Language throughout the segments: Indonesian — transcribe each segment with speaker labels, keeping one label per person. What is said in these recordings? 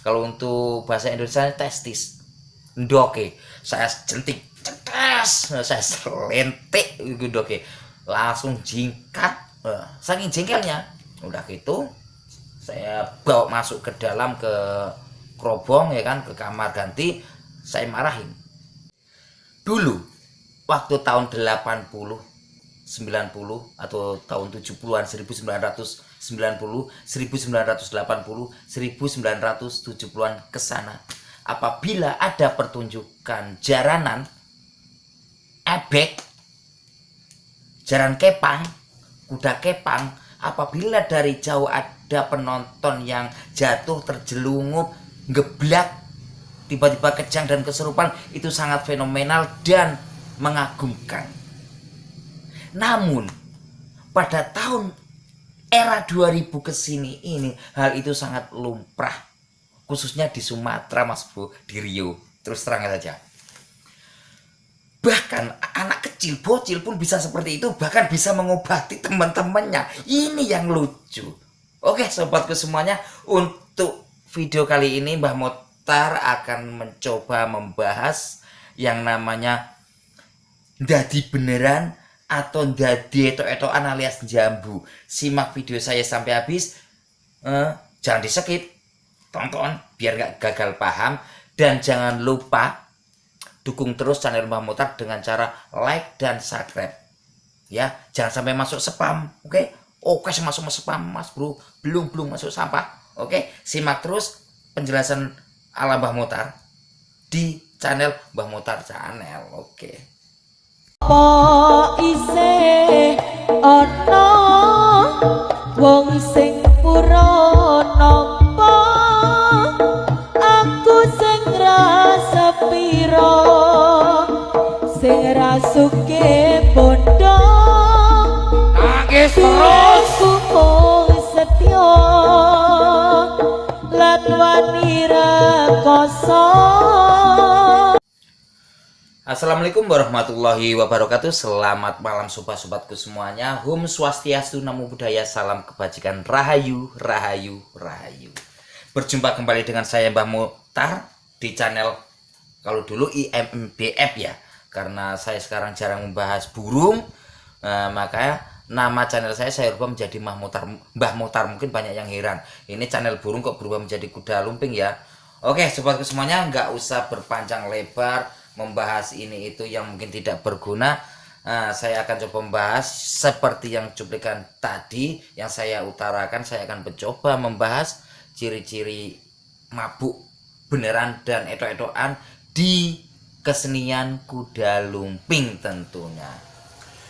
Speaker 1: Kalau untuk bahasa Indonesia testis. Ndoke. Saya jentik cetas, saya selentik ndoke. Langsung jingkat. Saking jengkelnya. Udah gitu saya bawa masuk ke dalam ke kerobong ya kan, ke kamar ganti, saya marahin. Dulu waktu tahun 80, 90 atau tahun 70-an, 1990, 1980, 1970-an ke sana. Apabila ada pertunjukan jaranan, ebek, jaran kepang, kuda kepang, apabila dari jauh ada penonton yang jatuh terjelungup, geblak, tiba-tiba kejang dan kesurupan, itu sangat fenomenal dan mengagumkan. Namun pada tahun era 2000 ke sini ini hal itu sangat lumrah, khususnya di Sumatera Mas Bro, di Riau. Terus terang saja. Bahkan anak kecil, bocil pun bisa seperti itu, bahkan bisa mengobati teman-temannya. Ini yang lucu. Oke sobatku semuanya, untuk video kali ini Mbah Motar akan mencoba membahas yang namanya dadi beneran atau dadi etok-etokan alias jambu. Simak video saya sampai habis, jangan di skip, tonton biar gak gagal paham, dan jangan lupa dukung terus channel Mbah Motar dengan cara like dan subscribe. Ya, jangan sampai masuk spam, oke? Oke, masuk spam Mas Bro, belum masuk sampah. Oke, simak terus penjelasan ala Mbah Motar di channel Mbah Motar channel. Oke.
Speaker 2: Apa isih ana wong sing pura nampa aku sing rasa pira sing rasuke bondo
Speaker 1: Nangis terus.
Speaker 2: aku setya lan wani rekoso.
Speaker 1: Assalamualaikum warahmatullahi wabarakatuh. Selamat malam sobat-sobatku semuanya. Hum Swastiastu, Namo Buddhaya, salam kebajikan, rahayu, rahayu, rahayu. Berjumpa kembali dengan saya Mbah Motar di channel, kalau dulu IMBF ya, karena saya sekarang jarang membahas burung, makanya nama channel saya rubah menjadi Mbah Motar. Mungkin banyak yang heran, ini channel burung kok berubah menjadi kuda lumping ya. Oke sobatku semuanya, nggak usah berpanjang lebar membahas ini itu yang mungkin tidak berguna. Saya akan coba membahas seperti yang cuplikan tadi yang saya utarakan. Saya akan mencoba membahas ciri-ciri mabuk beneran dan etok-etokan di kesenian kuda lumping tentunya.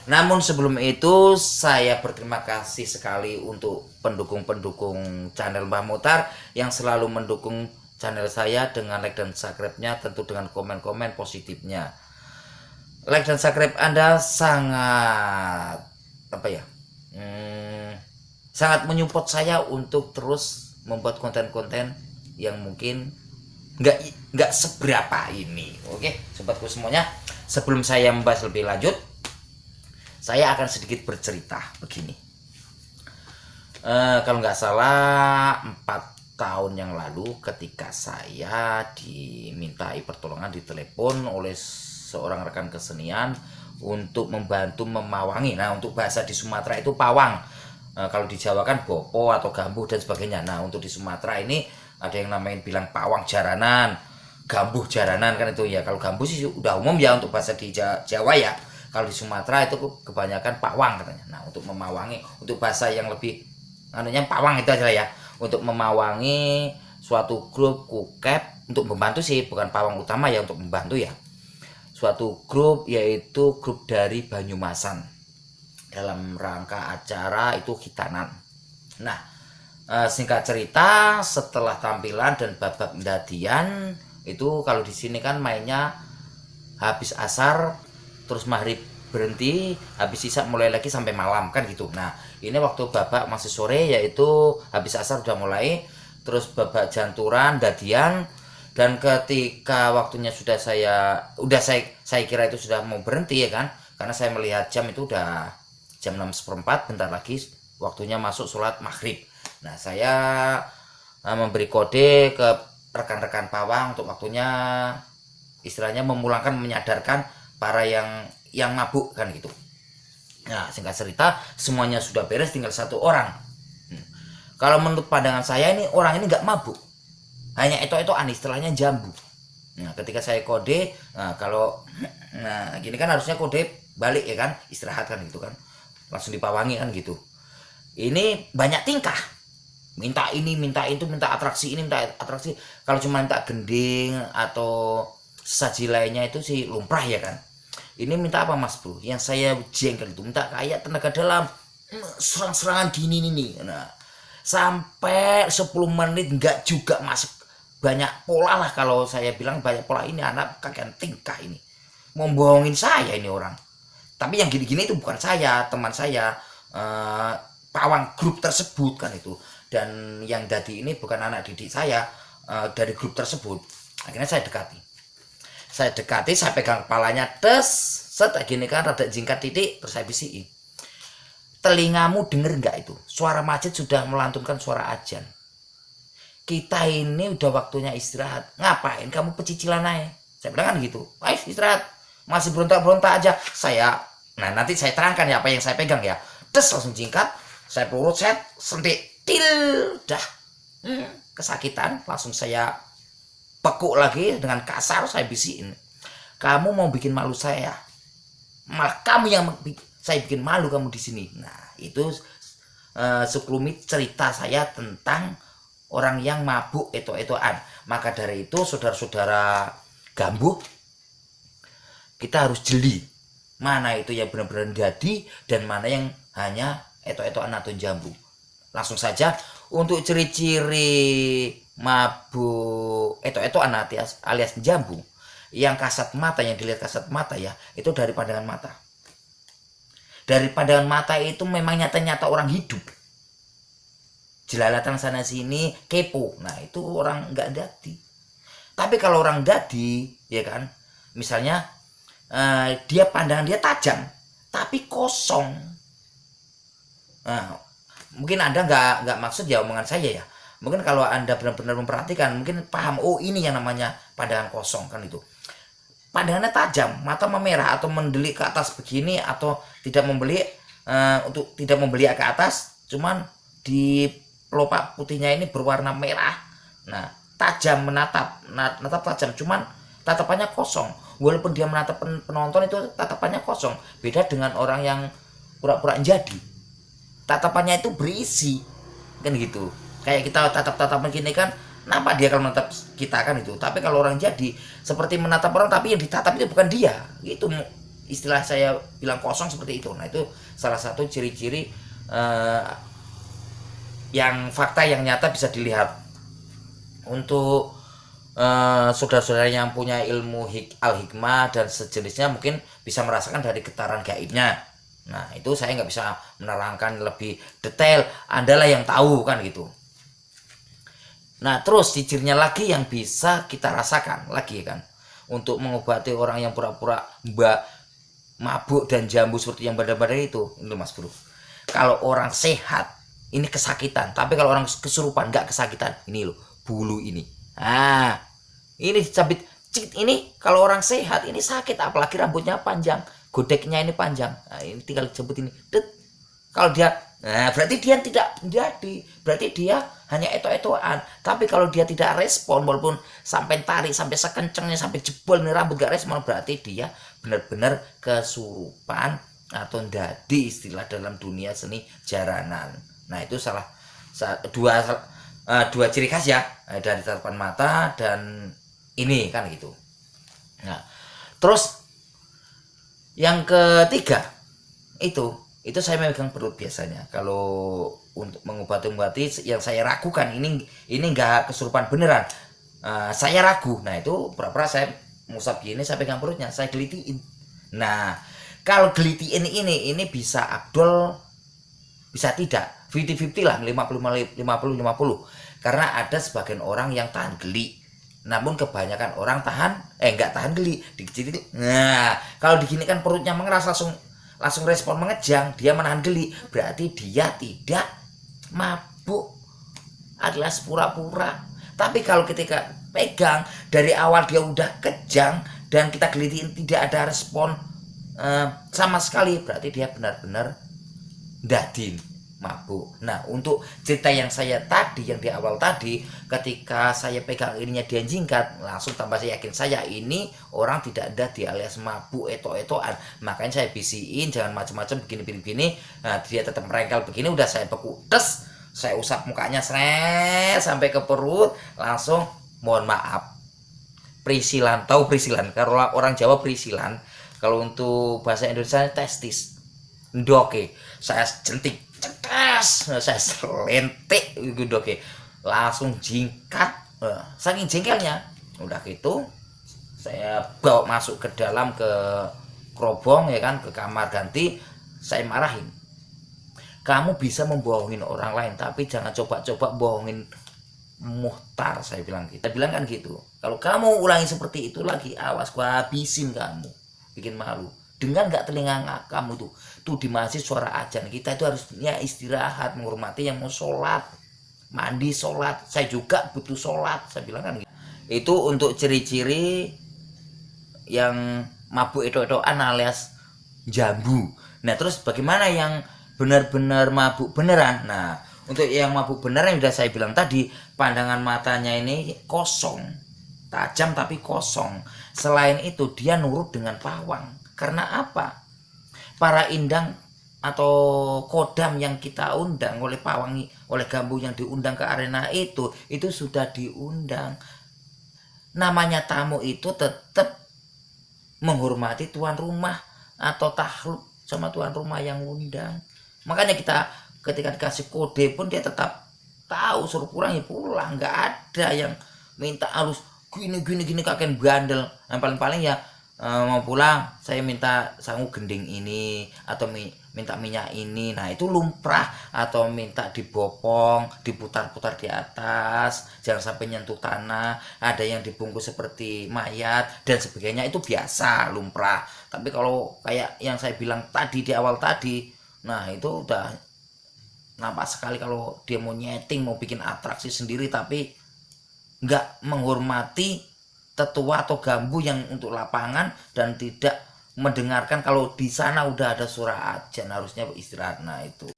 Speaker 1: Namun sebelum itu saya berterima kasih sekali untuk pendukung-pendukung channel Mbah Motar yang selalu mendukung channel saya dengan like dan subscribe-nya, tentu dengan komen-komen positifnya. Like dan subscribe Anda sangat sangat menyupport saya untuk terus membuat konten-konten yang mungkin nggak seberapa ini. Oke sobatku semuanya, sebelum saya membahas lebih lanjut, saya akan sedikit bercerita begini. Kalau nggak salah 4 tahun yang lalu ketika saya dimintai pertolongan, ditelepon oleh seorang rekan kesenian untuk membantu memawangi. Nah untuk bahasa di Sumatera itu pawang, kalau di Jawa kan bopo atau gambuh dan sebagainya. Nah untuk di Sumatera ini ada yang namain bilang pawang jaranan, gambuh jaranan kan itu ya. Kalau gambuh sih udah umum ya untuk bahasa di Jawa ya. Kalau di Sumatera itu kebanyakan pawang katanya. Nah untuk memawangi, untuk bahasa yang lebih pawang itu aja ya, untuk memawangi suatu grup kukep, untuk membantu sih, bukan pawang utama ya, untuk membantu ya, suatu grup, yaitu grup dari Banyumasan, dalam rangka acara itu hitanan. Nah singkat cerita, setelah tampilan dan babak dadian itu, kalau di sini kan mainnya habis asar terus maghrib berhenti, habis sisa mulai lagi sampai malam kan gitu. Nah ini waktu babak masih sore, yaitu habis asar udah mulai, terus babak janturan dadian, dan ketika waktunya saya kira itu sudah mau berhenti ya kan, karena saya melihat jam itu udah jam 6:04, bentar lagi waktunya masuk sholat maghrib. Nah saya memberi kode ke rekan-rekan pawang untuk waktunya istilahnya memulangkan, menyadarkan para yang mabuk kan gitu. Nah, singkat cerita semuanya sudah beres, tinggal satu orang. Kalau menurut pandangan saya ini orang ini nggak mabuk, hanya itu-ituan, istilahnya jambu. Nah, ketika saya kode, nah gini kan harusnya kode balik ya kan, istirahat kan gitu kan, langsung dipawangi kan gitu. Ini banyak tingkah, minta ini, minta itu, minta atraksi ini, minta atraksi. Kalau cuma minta gending atau saji lainnya itu sih lumrah ya kan. Ini minta apa Mas Bro? Yang saya jengkel itu minta kayak tenaga dalam, serang-serangan gini nih. Nah, sampai 10 menit nggak juga masuk. Banyak pola lah, kalau saya bilang banyak pola. Ini anak kakek tingkah ini, mau bohongin saya ini orang. Tapi yang gini-gini itu bukan saya, teman saya, pawang grup tersebut kan itu. Dan yang dadi ini bukan anak didik saya, dari grup tersebut. Akhirnya saya dekati, saya pegang kepalanya, set gini kan, rada jingkat titik, terus saya bisiki, telingamu denger nggak itu suara masjid sudah melantunkan suara azan. Kita ini udah waktunya istirahat, ngapain kamu pecicilan aja? Saya bilang kan gitu, ayo istirahat, masih berontak-berontak aja. Nah nanti saya terangkan ya apa yang saya pegang ya. Langsung jingkat, saya pelurut, saya sentik, dah kesakitan. Langsung saya pekuk lagi dengan kasar, saya bisikin, kamu mau bikin malu saya, malah kamu yang saya bikin malu kamu di sini. Nah itu sekelumit cerita saya tentang orang yang mabuk eto-etoan. Maka dari itu saudara-saudara gambuh, kita harus jeli mana itu yang benar-benar jadi dan mana yang hanya eto-etoan atau jambu. Langsung saja untuk ciri-ciri mabuk eto-etoan alias jambu, yang kasat mata, yang dilihat kasat mata ya, itu dari pandangan mata. Dari pandangan mata itu memang nyata-nyata orang hidup, jelalatan sana sini, kepo. Nah itu orang nggak dadi. Tapi kalau orang dadi ya kan, misalnya dia pandangan dia tajam tapi kosong. Nah, mungkin Anda nggak maksud ya omongan saya ya. Mungkin kalau Anda benar-benar memperhatikan, mungkin paham, oh ini yang namanya pandangan kosong kan itu. Pandangannya tajam, mata memerah atau mendelik ke atas begini, atau tidak membeli untuk tidak membeli ke atas, cuman di pelopak putihnya ini berwarna merah. Nah, tajam, menatap tajam, cuman tatapannya kosong. Walaupun dia menatap penonton itu tatapannya kosong. Beda dengan orang yang pura-pura jadi, tatapannya itu berisi kan gitu. Kayak kita tatap-tatapan gini kan, nampak dia kalau menatap kita kan itu. Tapi kalau orang jadi seperti menatap orang, tapi yang ditatap itu bukan dia. Itu istilah saya bilang kosong seperti itu. Nah itu salah satu ciri-ciri yang fakta yang nyata bisa dilihat. Untuk saudara-saudara yang punya ilmu al-hikmah dan sejenisnya mungkin bisa merasakan dari getaran gaibnya. Nah itu saya nggak bisa menerangkan lebih detail, Anda lah yang tahu kan gitu. Nah terus cirinya lagi yang bisa kita rasakan lagi kan, untuk mengobati orang yang pura-pura mabuk dan jambu seperti yang badai-badai itu Mas Bro. Kalau orang sehat ini kesakitan, tapi kalau orang kesurupan nggak kesakitan. Ini loh bulu ini, ini cabit ini. Kalau orang sehat ini sakit, apalagi rambutnya panjang, godeknya ini panjang. Nah, ini tinggal jemput ini, kalau dia, nah berarti dia tidak menjadi, berarti dia hanya eto-etoan. Tapi kalau dia tidak respon, walaupun sampai tarik, sampai sekencengnya, sampai jebol nih rambut gak respon, berarti dia benar-benar kesurupan atau dadi, istilah dalam dunia seni jaranan. Nah itu dua ciri khas ya, dari tatapan mata dan ini kan gitu. Nah terus yang ketiga itu saya memegang perut biasanya. Kalau untuk mengobati yang saya ragukan ini nggak kesurupan beneran, saya ragu. Nah itu pura-pura saya musab gini, saya pegang perutnya, saya gelitiin. Nah kalau gelitiin ini bisa abdol, bisa tidak, 50-50 lah, 50-50. Karena ada sebagian orang yang tahan geli, namun kebanyakan orang nggak tahan geli, dikecil. Nah kalau digini kan perutnya mengeras, langsung respon mengejang, dia menahan geli, berarti dia tidak mabuk, adalah pura-pura. Tapi kalau ketika pegang dari awal dia udah kejang dan kita gelitin tidak ada respon sama sekali, berarti dia benar-benar dadin mabuk. Nah, untuk cerita yang saya tadi, yang di awal tadi, ketika saya pegang ininya dia jingkat, langsung tambah saya yakin saya ini orang tidak dadi alias mabuk etok-etokan. Makanya saya bisiin jangan macam-macam begini-begini. Nah, dia tetap merengkel begini, udah saya beku tes, saya usap mukanya seret sampai ke perut, langsung mohon maaf. Prisilan, tahu prisilan? Kalau orang Jawa prisilan, kalau untuk bahasa Indonesia testis. Ndoke, saya jentik, cetas, saya selentik gitu, oke, langsung jingkat, saking jengkelnya, udah gitu, saya bawa masuk ke dalam ke kerobong ya kan, ke kamar ganti, saya marahin, kamu bisa membohongin orang lain, tapi jangan coba-coba bohongin Muhtar, saya bilang gitu, saya bilang kan gitu, kalau kamu ulangi seperti itu lagi, awas gua habisin kamu, bikin malu. Dengar nggak telinga kamu tuh di masjid suara azan, kita itu harusnya istirahat, menghormati yang mau sholat, mandi sholat, saya juga butuh sholat, saya bilang kan gitu. Itu untuk ciri-ciri yang mabuk etok-etokan alias jambu. Nah terus bagaimana yang benar-benar mabuk beneran? Nah untuk yang mabuk beneran yang sudah saya bilang tadi, pandangan matanya ini kosong, tajam tapi kosong. Selain itu dia nurut dengan pawang. Karena apa? Para indang atau kodam yang kita undang oleh pawang, oleh Gambu yang diundang ke arena itu sudah diundang. Namanya tamu itu tetap menghormati tuan rumah atau takluk sama tuan rumah yang undang. Makanya kita ketika dikasih kode pun dia tetap tahu, suruh pulang ya pulang. Nggak ada yang minta halus gini kakek bandel. Yang paling-paling ya mau pulang saya minta sangu gending ini atau minta minyak ini, nah itu lumrah, atau minta dibopong, diputar-putar di atas, jangan sampai nyentuh tanah, ada yang dibungkus seperti mayat dan sebagainya, itu biasa lumrah. Tapi kalau kayak yang saya bilang tadi di awal tadi, nah itu udah nampak sekali kalau dia mau nyeting, mau bikin atraksi sendiri tapi nggak menghormati tetua atau Gambu yang untuk lapangan dan tidak mendengarkan kalau di sana udah ada surah azan, harusnya istirahat. Nah itu.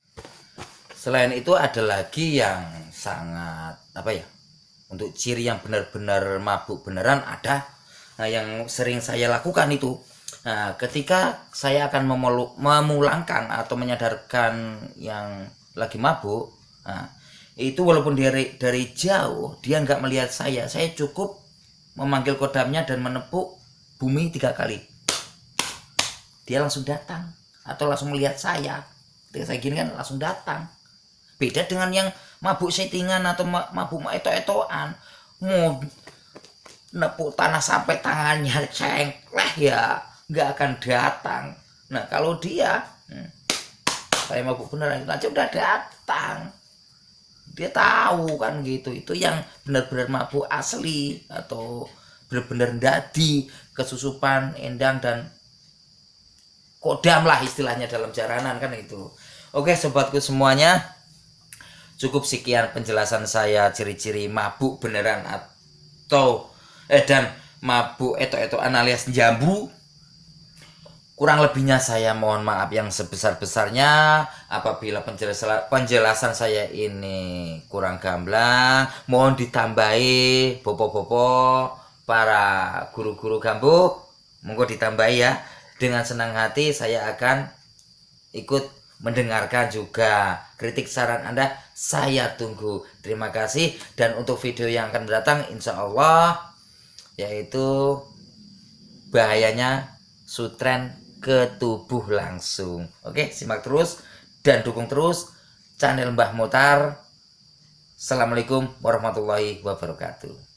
Speaker 1: Selain itu ada lagi yang sangat apa ya, untuk ciri yang benar-benar mabuk beneran ada. Nah yang sering saya lakukan itu, nah ketika saya akan memulangkan atau menyadarkan yang lagi mabuk, nah itu walaupun dari jauh dia nggak melihat saya cukup memanggil kodamnya dan menepuk bumi 3 kali, dia langsung datang atau langsung melihat saya. Ketika saya gini kan langsung datang. Beda dengan yang mabuk settingan atau mabuk etok-etokan, mau nepuk tanah sampai tangannya cengkleh ya nggak akan datang. Nah kalau dia saya mabuk beneran aja udah datang, dia tahu kan gitu. Itu yang benar-benar mabuk asli atau benar-benar dadi, kesusupan, endang dan kodam lah istilahnya dalam jaranan kan itu. Oke sobatku semuanya, cukup sekian penjelasan saya ciri-ciri mabuk beneran atau dan mabuk etok-etokan alias jambu. Kurang lebihnya saya mohon maaf yang sebesar-besarnya apabila penjelasan saya ini kurang gamblang. Mohon ditambahi bopo-bopo para guru-guru Gambu, monggo ditambahi ya. Dengan senang hati saya akan ikut mendengarkan juga kritik saran Anda, saya tunggu. Terima kasih. Dan untuk video yang akan datang insya Allah yaitu bahayanya sutren ke tubuh langsung. Oke, simak terus dan dukung terus channel Mbah Muhtar. Assalamualaikum warahmatullahi wabarakatuh.